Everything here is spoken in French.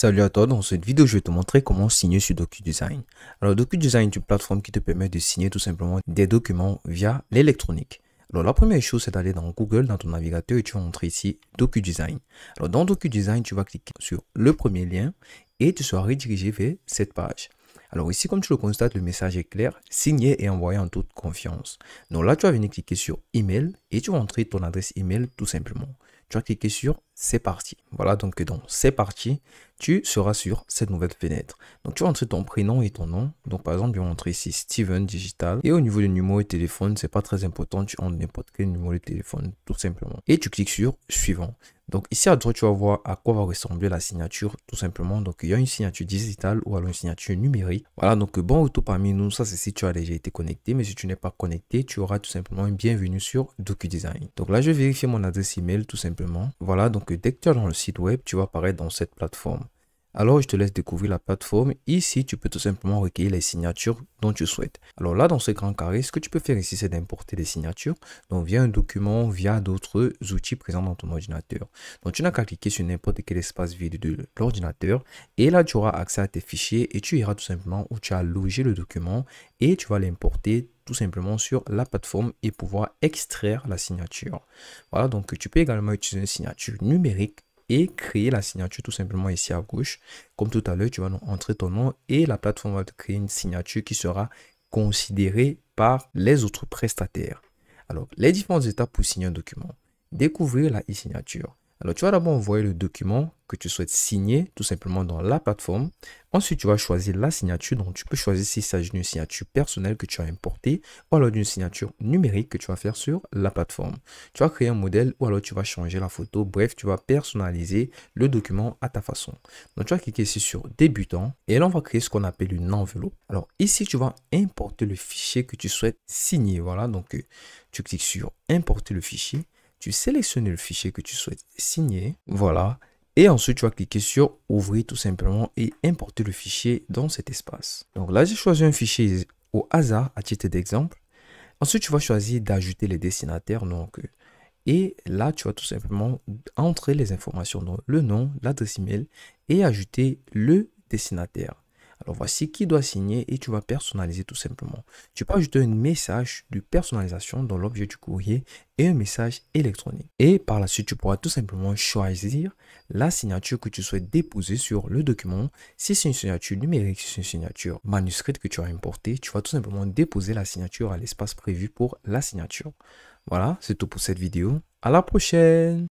Salut à toi, dans cette vidéo je vais te montrer comment signer sur DocuDesign. Alors DocuDesign est une plateforme qui te permet de signer tout simplement des documents via l'électronique. Alors la première chose c'est d'aller dans Google, dans ton navigateur et tu vas entrer ici DocuDesign. Alors dans DocuDesign tu vas cliquer sur le premier lien et tu seras redirigé vers cette page. Alors ici comme tu le constates le message est clair, signer et envoyer en toute confiance. Donc là tu vas venir cliquer sur email et tu vas entrer ton adresse email tout simplement. Tu vas cliquer sur c'est parti. Voilà donc dans c'est parti, tu seras sur cette nouvelle fenêtre. Donc tu vas entrer ton prénom et ton nom. Donc par exemple, je vais entrer ici Steven Digital. Et au niveau du numéro de téléphone, c'est pas très important. Tu entres n'importe quel numéro de téléphone tout simplement. Et tu cliques sur suivant. Donc ici à droite, tu vas voir à quoi va ressembler la signature tout simplement. Donc il y a une signature digitale ou alors une signature numérique. Voilà, donc bon retour parmi nous, ça c'est si tu as déjà été connecté. Mais si tu n'es pas connecté, tu auras tout simplement un bienvenue sur DocuDesign. Donc là, je vais vérifier mon adresse email tout simplement. Voilà, donc dès que tu es dans le site web, tu vas apparaître dans cette plateforme. Alors, je te laisse découvrir la plateforme. Ici, tu peux tout simplement recueillir les signatures dont tu souhaites. Alors là, dans ce grand carré, ce que tu peux faire ici, c'est d'importer des signatures. Donc, via un document, via d'autres outils présents dans ton ordinateur. Donc, tu n'as qu'à cliquer sur n'importe quel espace vide de l'ordinateur. Et là, tu auras accès à tes fichiers et tu iras tout simplement où tu as logé le document et tu vas l'importer tout simplement sur la plateforme et pouvoir extraire la signature. Voilà, donc tu peux également utiliser une signature numérique et créer la signature tout simplement ici à gauche. Comme tout à l'heure, tu vas entrer ton nom et la plateforme va te créer une signature qui sera considérée par les autres prestataires. Alors, les différentes étapes pour signer un document. Découvrir la e-signature. Alors, tu vas d'abord envoyer le document que tu souhaites signer tout simplement dans la plateforme. Ensuite, tu vas choisir la signature. Donc, tu peux choisir s'il s'agit d'une signature personnelle que tu as importée ou alors d'une signature numérique que tu vas faire sur la plateforme. Tu vas créer un modèle ou alors tu vas changer la photo. Bref, tu vas personnaliser le document à ta façon. Donc, tu vas cliquer ici sur débutant et là, on va créer ce qu'on appelle une enveloppe. Alors, ici, tu vas importer le fichier que tu souhaites signer. Voilà, donc tu cliques sur importer le fichier. Tu sélectionnes le fichier que tu souhaites signer. Voilà. Et ensuite, tu vas cliquer sur ouvrir tout simplement et importer le fichier dans cet espace. Donc là, j'ai choisi un fichier au hasard à titre d'exemple. Ensuite, tu vas choisir d'ajouter les destinataires. Donc, et là, tu vas tout simplement entrer les informations, donc le nom, l'adresse email et ajouter le destinataire. Alors voici qui doit signer et tu vas personnaliser tout simplement. Tu peux ajouter un message de personnalisation dans l'objet du courrier et un message électronique. Et par la suite, tu pourras tout simplement choisir la signature que tu souhaites déposer sur le document. Si c'est une signature numérique, si c'est une signature manuscrite que tu as importée, tu vas tout simplement déposer la signature à l'espace prévu pour la signature. Voilà, c'est tout pour cette vidéo. À la prochaine!